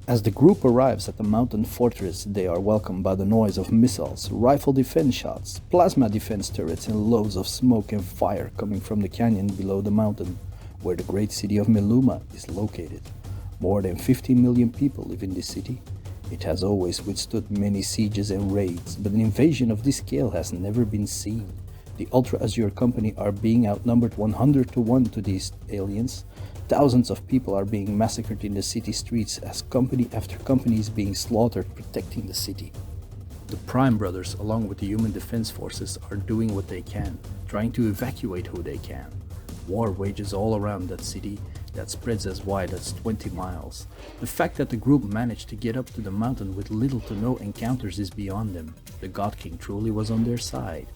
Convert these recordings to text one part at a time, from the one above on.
As the group arrives at the mountain fortress, they are welcomed by the noise of missiles, rifle defense shots, plasma defense turrets, and loads of smoke and fire coming from the canyon below the mountain, where the great city of Meluma is located. More than 50 million people live in this city. It has always withstood many sieges and raids, but an invasion of this scale has never been seen. The Ultra Azure Company are being outnumbered 100 to 1 to these aliens. Thousands of people are being massacred in the city streets as company after company is being slaughtered protecting the city. The Prime Brothers, along with the human defense forces, are doing what they can, trying to evacuate who they can. War wages all around that city that spreads as wide as 20 miles. The fact that the group managed to get up to the mountain with little to no encounters is beyond them. The God King truly was on their side.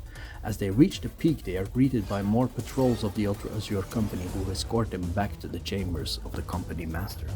As they reach the peak, they are greeted by more patrols of the Ultra Azure Company who escort them back to the chambers of the company master.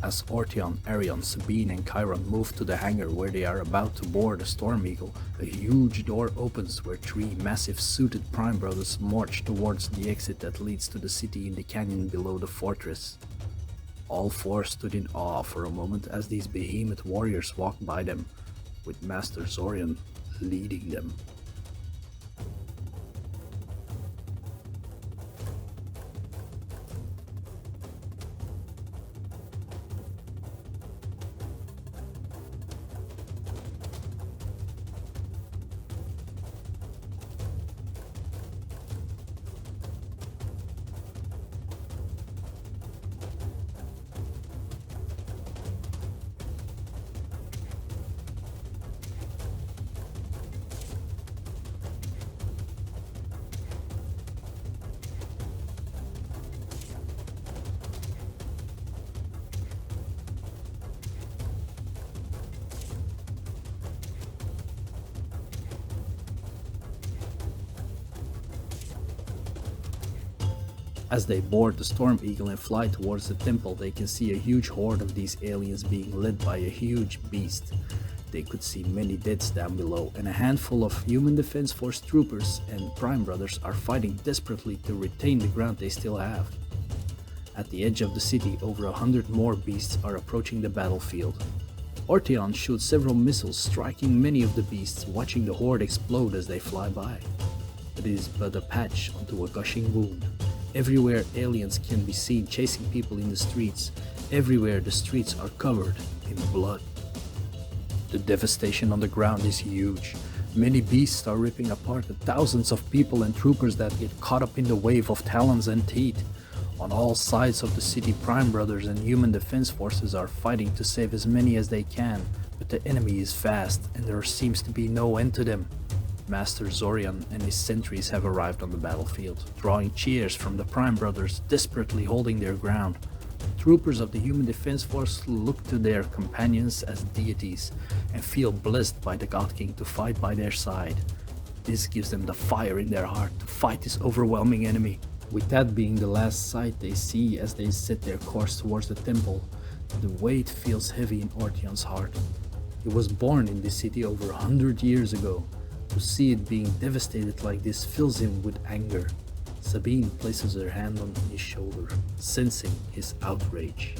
As Orteon, Arion, Sabine and Chiron move to the hangar where they are about to board a Storm Eagle, a huge door opens where three massive suited Prime Brothers march towards the exit that leads to the city in the canyon below the fortress. All four stood in awe for a moment as these behemoth warriors walked by them, with Master Zorion leading them. As they board the Storm Eagle and fly towards the temple, they can see a huge horde of these aliens being led by a huge beast. They could see many deaths down below, and a handful of Human Defense Force troopers and Prime Brothers are fighting desperately to retain the ground they still have. At the edge of the city, over 100 more beasts are approaching the battlefield. Orteon shoots several missiles, striking many of the beasts, watching the horde explode as they fly by. The it is but a patch onto a gushing wound. Everywhere aliens can be seen chasing people in the streets. Everywhere the streets are covered in blood. The devastation on the ground is huge. Many beasts are ripping apart the thousands of people and troopers that get caught up in the wave of talons and teeth. On all sides of the city, Prime Brothers and human defense forces are fighting to save as many as they can, but the enemy is fast and there seems to be no end to them. Master Zorion and his sentries have arrived on the battlefield, drawing cheers from the Prime Brothers desperately holding their ground. Troopers of the Human Defense Force look to their companions as deities and feel blessed by the God King to fight by their side. This gives them the fire in their heart to fight this overwhelming enemy. With that being the last sight they see as they set their course towards the temple, the weight feels heavy in Ortion's heart. He was born in this city over 100 years ago. To see it being devastated like this fills him with anger. Sabine places her hand on his shoulder, sensing his outrage.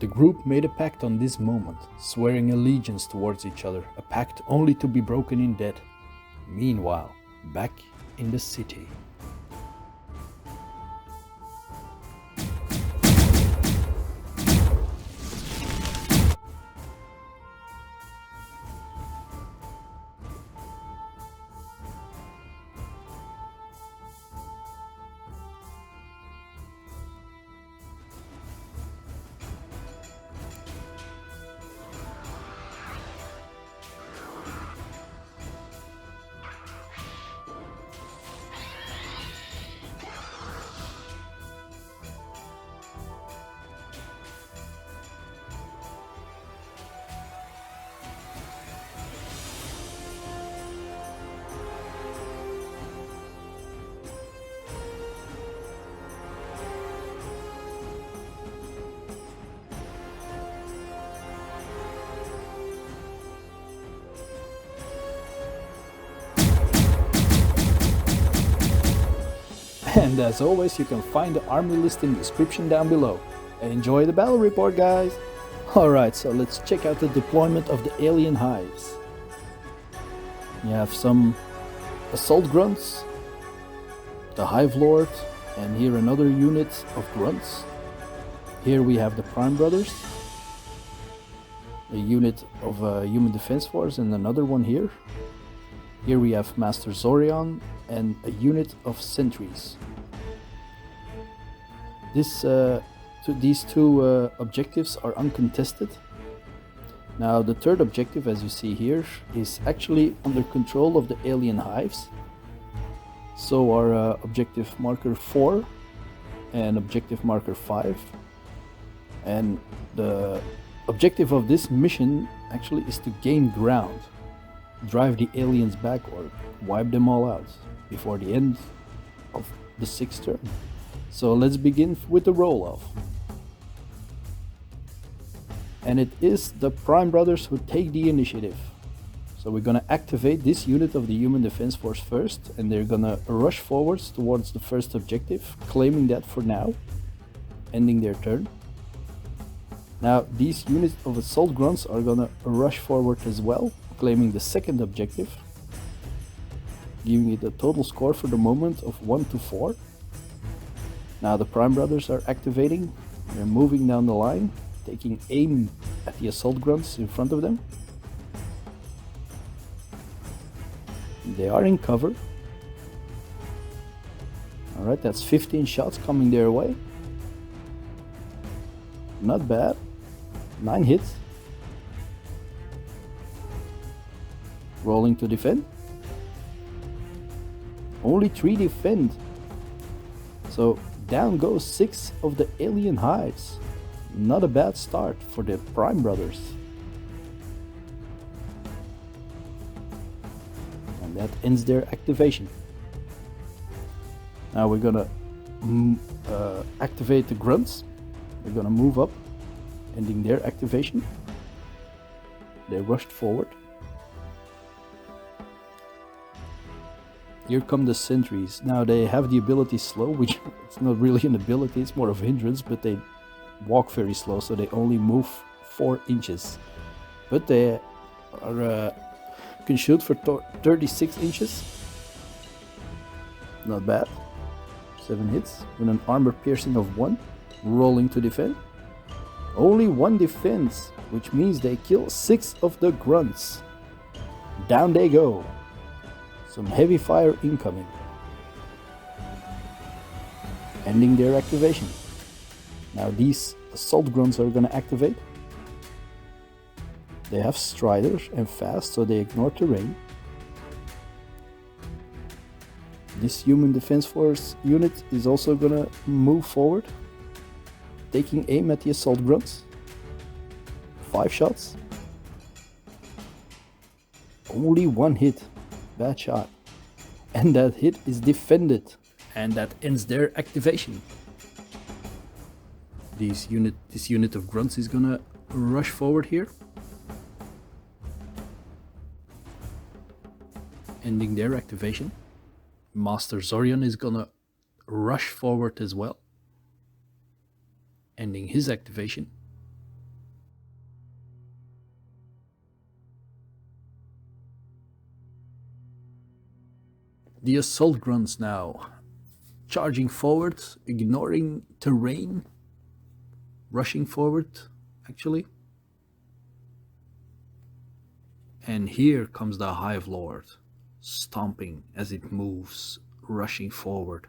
The group made a pact on this moment, swearing allegiance towards each other, a pact only to be broken in death. Meanwhile, back in the city. And as always, you can find the army list in the description down below. Enjoy the battle report, guys! Alright, so let's check out the deployment of the alien hives. You have some assault grunts, the hive lord, and here another unit of grunts. Here we have the Prime Brothers, a unit of human defense force, and another one here. Here we have Master Zorion and a unit of sentries. These two objectives are uncontested. Now the third objective, as you see here, is actually under control of the alien hives. So are objective marker 4 and objective marker 5. And the objective of this mission actually is to gain ground, drive the aliens back or wipe them all out before the end of the 6th turn. So let's begin with the roll-off. And it is the Prime Brothers who take the initiative. So we're gonna activate this unit of the Human Defense Force first, and they're gonna rush forwards towards the first objective, claiming that for now, ending their turn. Now these units of assault grunts are gonna rush forward as well, claiming the second objective, giving it a total score for the moment of 1-4. Now the Prime Brothers are activating, they're moving down the line, taking aim at the assault grunts in front of them. They are in cover. Alright, that's 15 shots coming their way. Not bad. 9 hits. Rolling to defend. Only 3 defend. So down goes 6 of the alien hives. Not a bad start for the Prime Brothers. That ends their activation. Now we're gonna activate the grunts. They're gonna move up, ending their activation. They rushed forward. Here come the sentries. Now they have the ability slow, which it's not really an ability, it's more of a hindrance, but they walk very slow, so they only move 4 inches. But they are, can shoot for 36 inches. Not bad. 7 hits with an armor piercing of 1, rolling to defend. Only 1 defense, which means they kill 6 of the grunts. Down they go. Some heavy fire incoming. Ending their activation. Now these assault grunts are gonna activate. They have striders and fast, so they ignore terrain. This human defense force unit is also gonna move forward, taking aim at the assault grunts. 5 shots. Only 1 hit. Bad shot. And that hit is defended. And that ends their activation. This unit of grunts is gonna rush forward here. Ending their activation. Master Zorion is gonna rush forward as well. Ending his activation. The assault grunts now charging forward, ignoring terrain, rushing forward actually. And here comes the Hive Lord, stomping as it moves, rushing forward.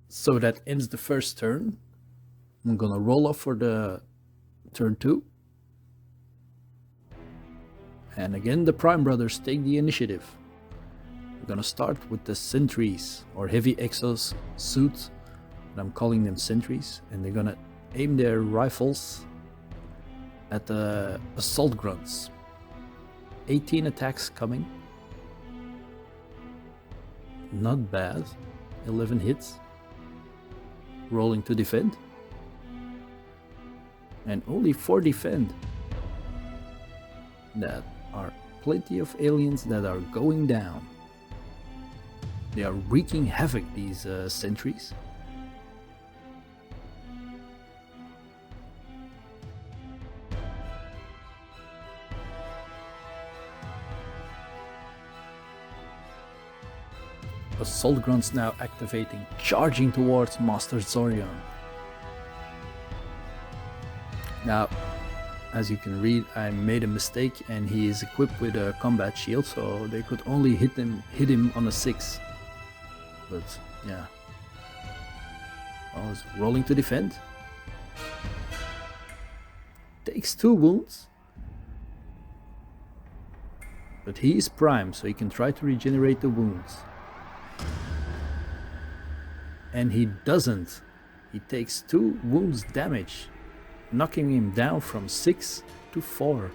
So that ends the first turn. I'm gonna roll off for the turn 2. And again, the Prime Brothers take the initiative. We're gonna start with the Sentries, or heavy Exo-Suits. I'm calling them Sentries. And they're gonna aim their rifles at the assault grunts. 18 attacks coming. Not bad. 11 hits. Rolling to defend. And only 4 defend. That are plenty of aliens that are going down. They are wreaking havoc, these sentries. Assault grunts now activating, charging towards Master Zorion. Now, as you can read, I made a mistake and he is equipped with a combat shield, so they could only hit him on a 6. But yeah. Well, he's rolling to defend. Takes 2 wounds. But he is prime, so he can try to regenerate the wounds. And he doesn't. He takes 2 wounds damage, knocking him down from 6 to 4.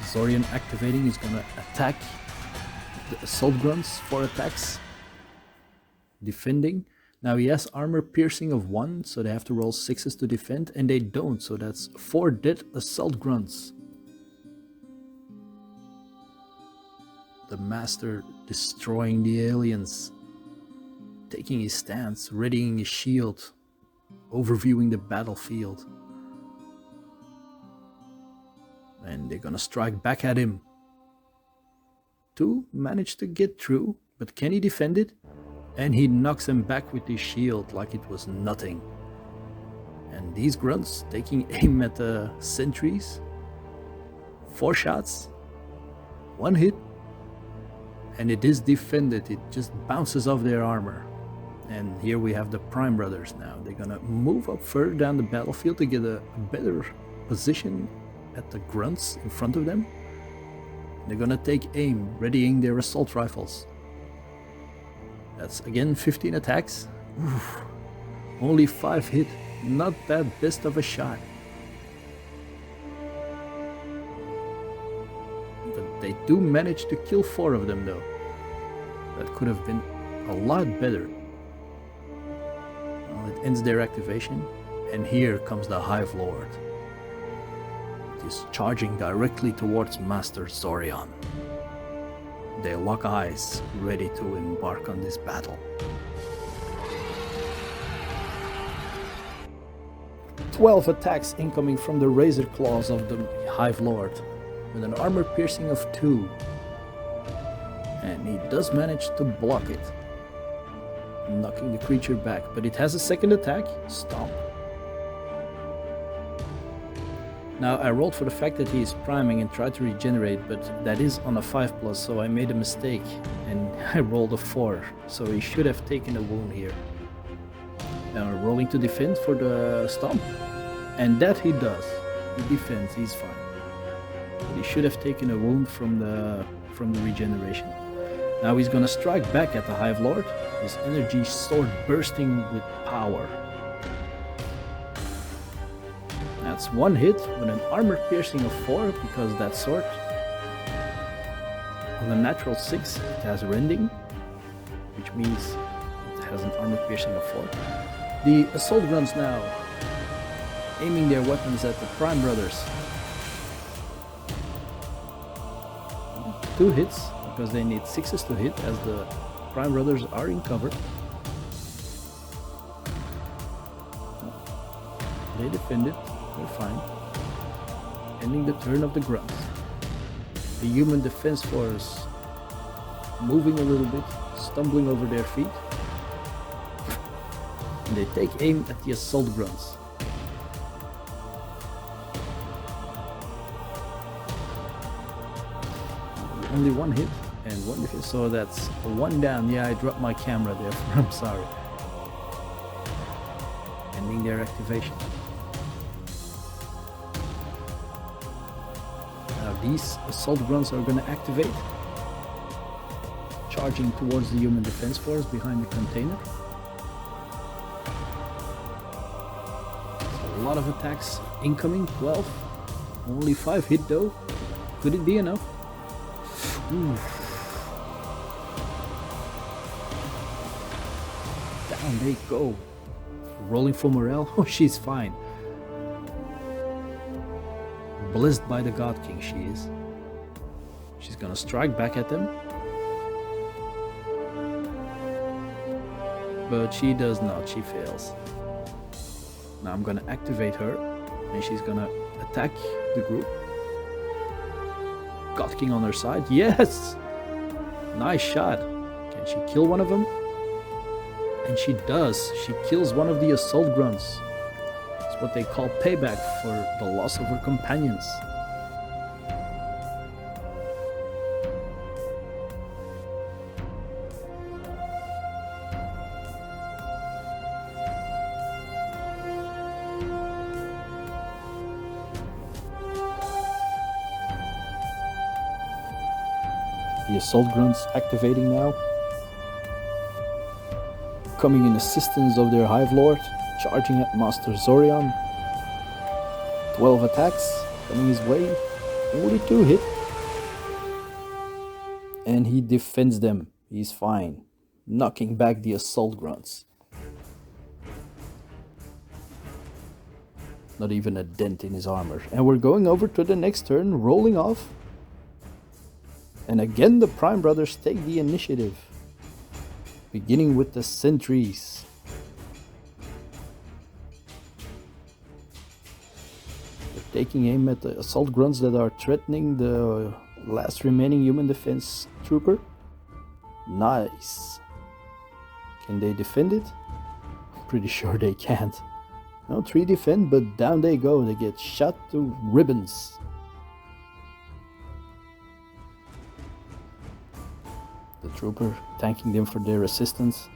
Zorion activating is gonna attack the assault grunts, 4 attacks. Defending. Now he has armor piercing of 1, so they have to roll 6s to defend, and they don't, so that's 4 dead assault grunts. The Master destroying the aliens, taking his stance, readying his shield, overviewing the battlefield. And they're gonna strike back at him. 2 managed to get through, but can he defend it? And he knocks him back with his shield like it was nothing. And these grunts taking aim at the sentries. 4 shots, 1 hit. And it is defended, it just bounces off their armor. And here we have the Prime Brothers now. They're gonna move up further down the battlefield to get a better position at the grunts in front of them. They're gonna take aim, readying their assault rifles. That's again 15 attacks. Oof. Only 5 hit. Not that best of a shot. But they do manage to kill 4 of them though. That could have been a lot better. Well, it ends their activation, and here comes the Hive Lord. It is charging directly towards Master Zorion. They lock eyes, ready to embark on this battle. 12 attacks incoming from the razor claws of the Hive Lord, with an armor piercing of 2. And he does manage to block it, knocking the creature back, but it has a second attack, Stomp. Now I rolled for the fact that he is priming and tried to regenerate, but that is on a 5+, so I made a mistake and I rolled a 4, so he should have taken a wound here. Now rolling to defend for the Stomp, and that he does. He defends, he's fine. But he should have taken a wound from the regeneration. Now he's gonna strike back at the Hive Lord, his energy sword bursting with power. That's 1 hit with an armor piercing of 4, because that sword on a natural 6 it has Rending, which means it has an armor piercing of 4. The assault guns now aiming their weapons at the Prime Brothers. 2 hits, because they need 6s to hit, as the Prime Brothers are in cover. They defend it, they're fine. Ending the turn of the grunts. The human defense force moving a little bit, stumbling over their feet. And they take aim at the assault grunts. Only 1 hit and 1 defense, so that's 1 down. Yeah, I dropped my camera there, I'm sorry. Ending their activation. Now these assault grunts are going to activate, charging towards the human defense force behind the container. So a lot of attacks incoming, 12. Only 5 hit though. Could it be enough? Ooh. Down they go. Rolling for morale. Oh, she's fine. Blessed by the God King she is. She's gonna strike back at them. But she does not, she fails. Now I'm gonna activate her, and she's gonna attack the group. God King on her side. Yes! Nice shot. Can she kill one of them? And she does. She kills one of the assault grunts. It's what they call payback for the loss of her companions. The assault grunts activating now. Coming in assistance of their Hive Lord, charging at Master Zorion. 12 attacks coming his way. Only 2 hit. And he defends them. He's fine. Knocking back the assault grunts. Not even a dent in his armor. And we're going over to the next turn, rolling off. And again the Prime Brothers take the initiative. Beginning with the Sentries. They're taking aim at the assault grunts that are threatening the last remaining human defense trooper. Nice. Can they defend it? I'm pretty sure they can't. No, 3 defend, but down they go. They get shot to ribbons. The trooper thanking them for their assistance.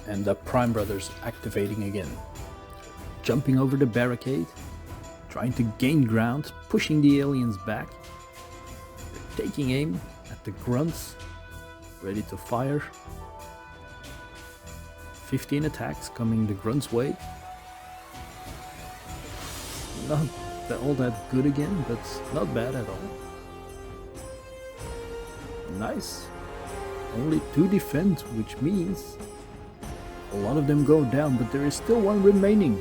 And the Prime Brothers activating again. Jumping over the barricade, trying to gain ground, pushing the aliens back. They're taking aim at the grunts, ready to fire. 15 attacks coming the grunts' way. Not all that good again, but not bad at all. Nice. Only 2 defend, which means a lot of them go down, but there is still 1 remaining.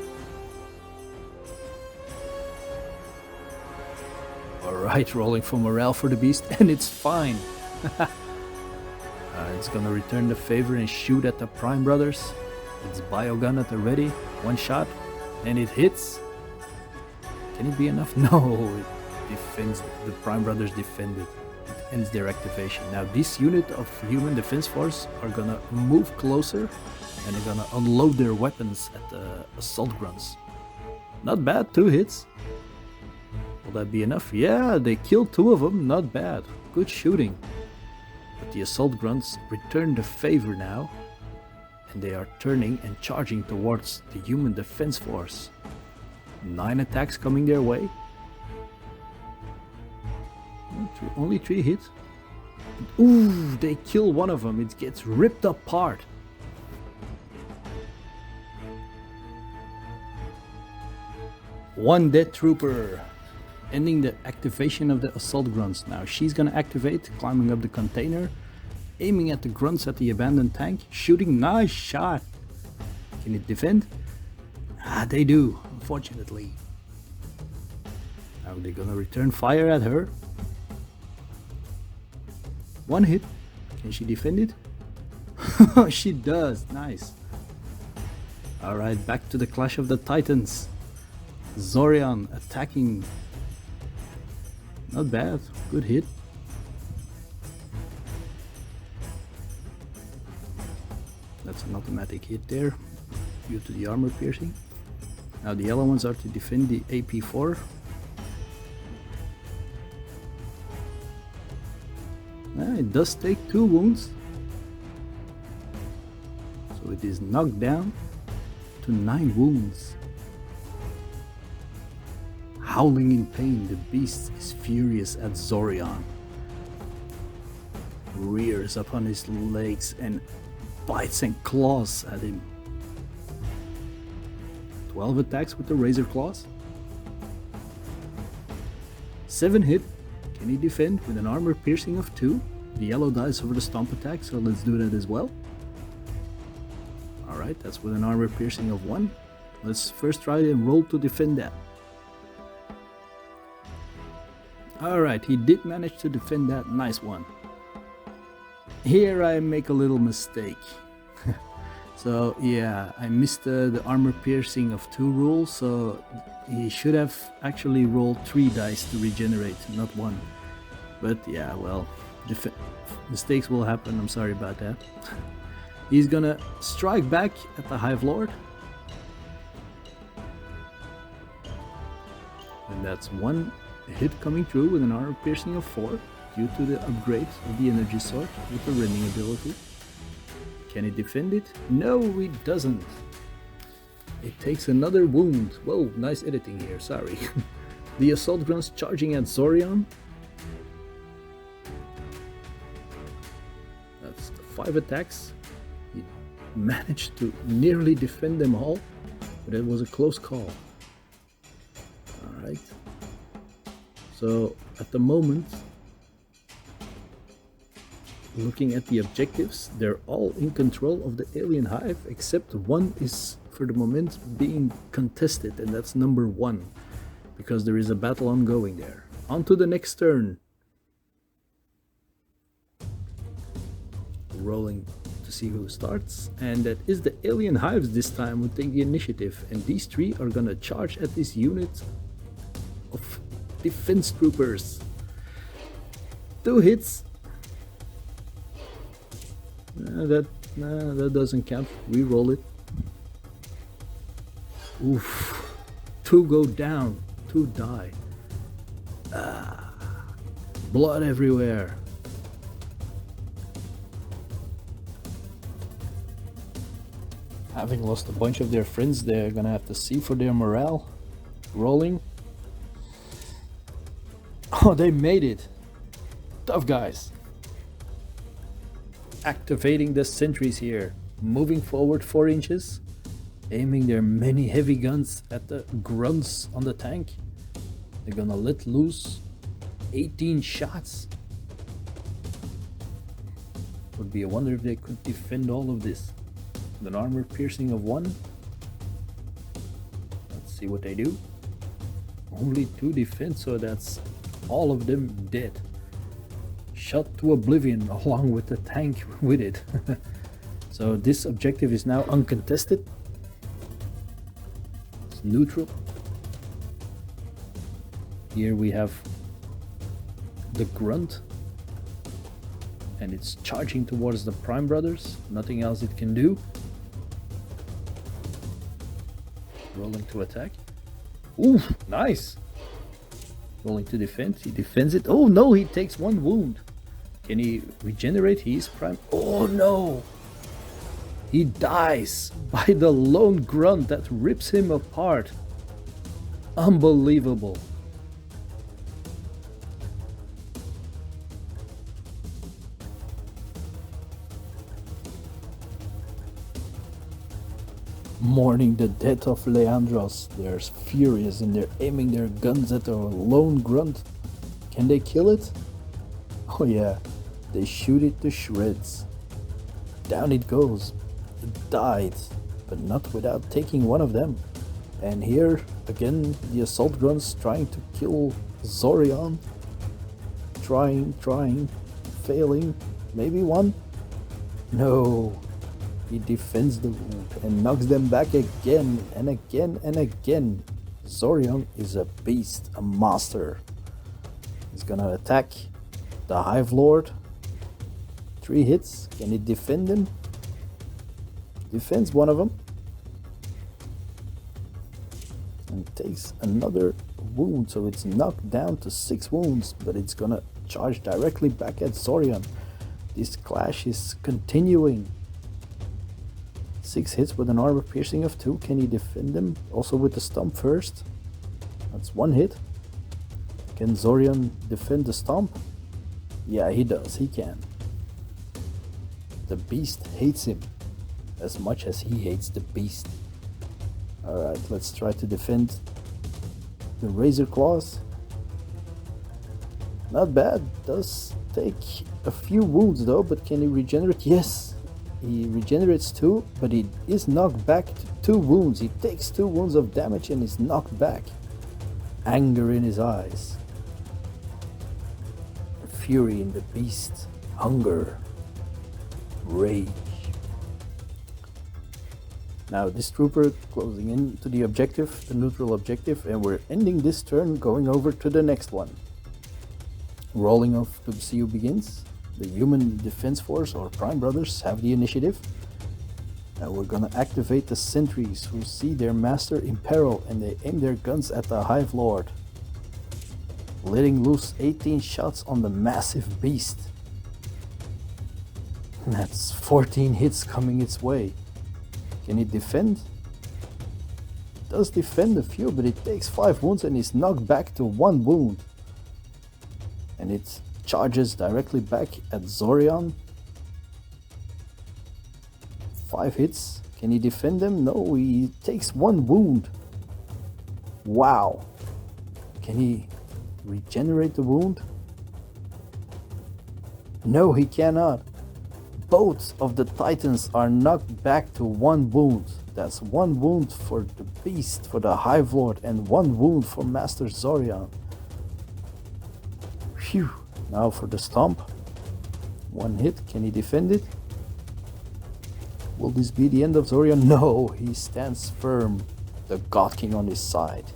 Alright, rolling for morale for the beast, and it's fine. It's gonna return the favor and shoot at the Prime Brothers. It's biogun at the ready, 1 shot, and it hits. Can it be enough? No, it defends. The Prime Brothers defended. It ends their activation. Now this unit of human defense force are gonna move closer and they're gonna unload their weapons at the assault grunts. Not bad, 2 hits. Will that be enough? Yeah, they killed 2 of them, not bad. Good shooting. But the assault grunts return the favor now. And they are turning and charging towards the human defense force. 9 attacks coming their way. Only 3 hits. Ooh, they kill 1 of them. It gets ripped apart. One dead trooper. Ending the activation of the assault grunts. Now she's gonna activate, climbing up the container, aiming at the grunts at the abandoned tank, shooting. Nice shot. Can it defend? Ah, they do, unfortunately. Now they're gonna return fire at her. 1 hit. Can she defend it? She does. Nice. Alright, back to the Clash of the Titans. Zorion attacking. Not bad. Good hit. That's an automatic hit there due to the armor piercing. Now the yellow ones are to defend the AP4. It does take 2 wounds. So it is knocked down to 9 wounds. Howling in pain, the beast is furious at Zorion. Rears up on his legs and bites and claws at him. 12 attacks with the razor claws. 7 hit. Can he defend with an armor piercing of 2? The yellow dies over the stomp attack, so let's do that as well. Alright, that's with an armor piercing of 1. Let's first try and roll to defend that. Alright, he did manage to defend that. Nice one. Here I make a little mistake. So yeah, I missed the armor piercing of 2 rule, so he should have actually rolled 3 dice to regenerate, not 1. But yeah, well, mistakes will happen, I'm sorry about that. He's gonna strike back at the Hive Lord. And that's 1 hit coming through with an armor piercing of 4 due to the upgrade of the energy sword with the Rending ability. Can he defend it? No, he doesn't. It takes another wound. Whoa, nice editing here, sorry. The assault grunts charging at Zorion. That's the 5 attacks. He managed to nearly defend them all, but it was a close call. Alright. So at the moment, looking at the objectives, they're all in control of the alien hive, except 1 is for the moment being contested, and that's number 1, because there is a battle ongoing there. On to the next turn. Rolling to see who starts, and that is the alien hives this time will take the initiative, and these 3 are gonna charge at this unit of defense troopers. 2 hits. That doesn't count. Re-roll it. Oof. 2 go down. 2 die. Blood everywhere. Having lost a bunch of their friends, they're gonna have to see for their morale. Rolling. Oh, they made it. Tough guys. Activating the sentries here. Moving forward 4 inches. Aiming their many heavy guns at the grunts on the tank. They're gonna let loose 18 shots. Would be a wonder if they could defend all of this. With an armor piercing of 1. Let's see what they do. Only 2 defense, so that's all of them dead. Shot to oblivion along with the tank with it. So this objective is now uncontested. It's neutral. Here we have the grunt. And it's charging towards the Prime Brothers. Nothing else it can do. Rolling to attack. Ooh, nice. Rolling to defend. He defends it. Oh no, he takes 1 wound. Can he regenerate? He's prime. Oh no. He dies by the lone grunt that rips him apart. Unbelievable. Mourning the death of Leandros. They're furious and they're aiming their guns at the lone grunt. Can they kill it? Oh yeah, they shoot it to shreds. Down it goes. It died, but not without taking 1 of them. And here, again, the assault grunts trying to kill Zorion. Trying, failing. Maybe 1? No. He defends the wound and knocks them back again and again and again. Zorion is a beast, a master. He's gonna attack the Hive Lord. 3 hits. Can he defend him? Defends 1 of them. And takes another wound, so it's knocked down to 6 wounds, but it's gonna charge directly back at Zorion. This clash is continuing. 6 hits with an armor piercing of 2. Can he defend them? Also with the stomp first. That's 1 hit. Can Zorion defend the stomp? Yeah, he does. He can. The beast hates him as much as he hates the beast. Alright, let's try to defend the Razor Claws. Not bad. Does take a few wounds though, but can he regenerate? Yes. He regenerates 2, but he is knocked back to 2 wounds. He takes 2 wounds of damage and is knocked back. Anger in his eyes. Fury in the beast. Hunger. Rage. Now this trooper closing in to the objective, the neutral objective, and we're ending this turn going over to the next one. Rolling off to see who begins. The Human Defense Force, or Prime Brothers, have the initiative. Now we're gonna activate the Sentries, who see their master in peril and they aim their guns at the Hive Lord. Letting loose 18 shots on the massive beast. That's 14 hits coming its way. Can he defend? Does defend a few, but it takes 5 wounds and is knocked back to 1 wound. And it charges directly back at Zorion. 5 hits. Can he defend them? No, he takes 1 wound. Wow. Can he regenerate the wound? No, he cannot. Both of the Titans are knocked back to 1 wound. That's 1 wound for the beast, for the Hive Lord, and 1 wound for Master Zorion. Phew. Now for the stomp. 1 hit. Can he defend it? Will this be the end of Zorion? No, he stands firm. The God King on his side.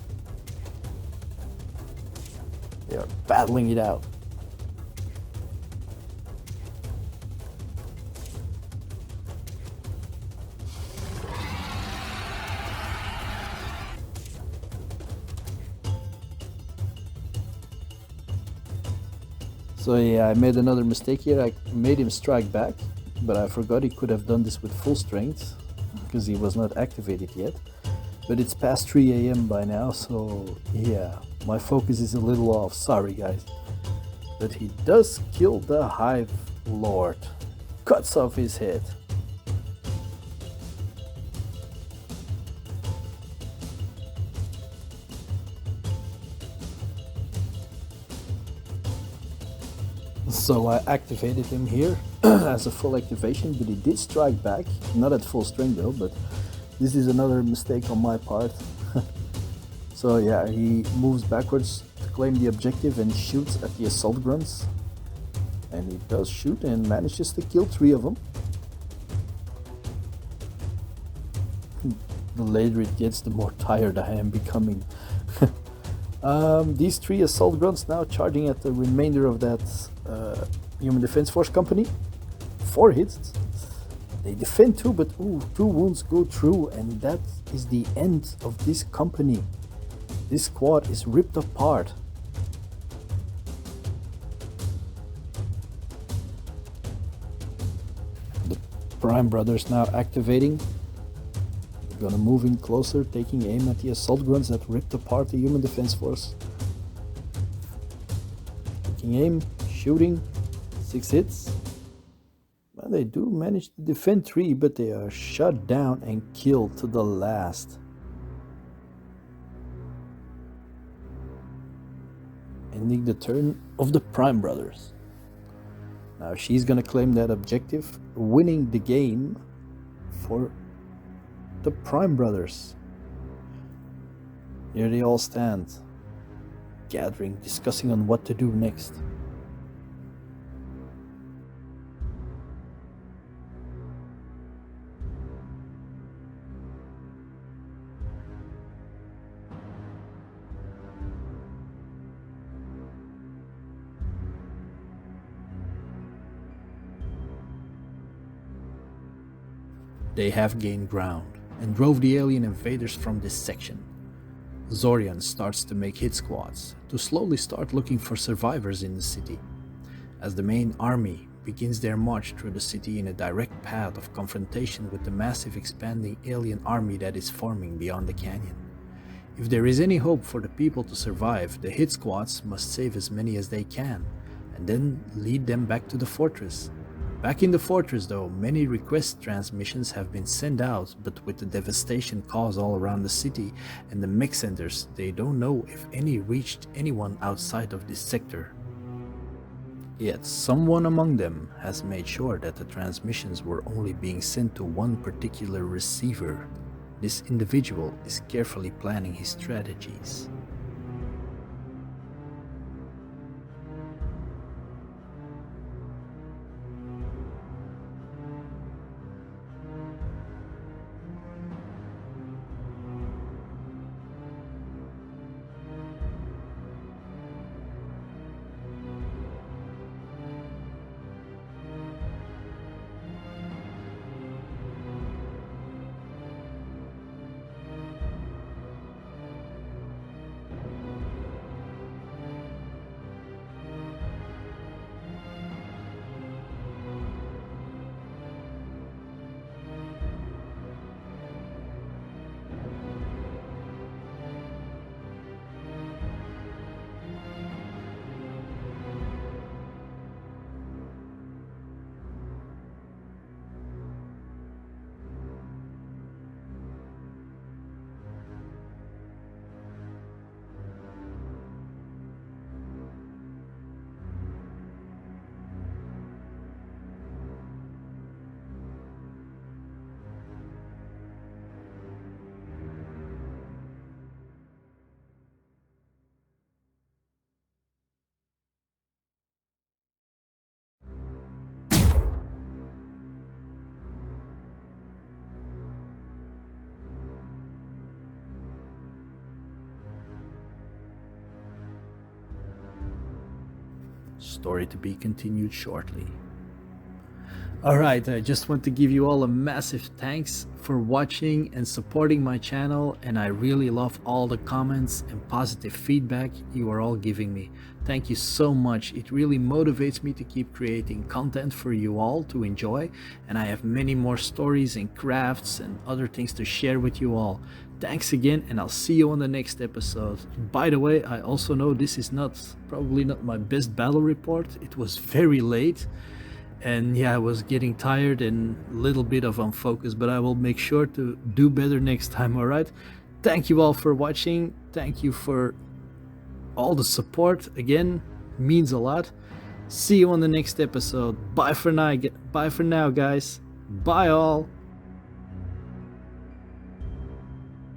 They are battling it out. So yeah, I made another mistake here. I made him strike back, but I forgot he could have done this with full strength. because he was not activated yet. But it's past 3 a.m. by now, so yeah, my focus is a little off. Sorry, guys. But he does kill the Hive Lord, cuts off his head. So I activated him here as a full activation, but he did strike back, not at full strength though, but this is another mistake on my part. So yeah, he moves backwards to claim the objective and shoots at the assault grunts. And he does shoot and manages to kill 3 of them. The later it gets, the more tired I am becoming. These 3 assault grunts now charging at the remainder of that Human Defense Force company. 4 hits. They defend 2, but 2 wounds go through, and that is the end of this company. This squad is ripped apart. The Prime Brothers now activating. They're gonna move in closer, taking aim at the assault grunts that ripped apart the Human Defense Force. Taking aim, shooting, 6 hits. Well, they do manage to defend 3, but they are shut down and killed to the last. Ending the turn of the Prime Brothers. Now she's gonna claim that objective, winning the game for the Prime Brothers. Here they all stand, gathering, discussing on what to do next. They have gained ground and drove the alien invaders from this section. Zorion starts to make hit squads to slowly start looking for survivors in the city, as the main army begins their march through the city in a direct path of confrontation with the massive expanding alien army that is forming beyond the canyon. If there is any hope for the people to survive, the hit squads must save as many as they can and then lead them back to the fortress. Back in the fortress though, many request transmissions have been sent out, but with the devastation caused all around the city and the mech centers, they don't know if any reached anyone outside of this sector. Yet someone among them has made sure that the transmissions were only being sent to one particular receiver. This individual is carefully planning his strategies. Story to be continued shortly. Alright, I just want to give you all a massive thanks for watching and supporting my channel, and I really love all the comments and positive feedback you are all giving me. Thank you so much. It really motivates me to keep creating content for you all to enjoy, and I have many more stories and crafts and other things to share with you all. Thanks again, and I'll see you on the next episode. By the way, I also know this is probably not my best battle report. It was very late. And yeah, I was getting tired and a little bit of unfocused, but I will make sure to do better next time. All right, thank you all for watching. Thank you for all the support. Again, means a lot. See you on the next episode. Bye for now, guys. Bye all.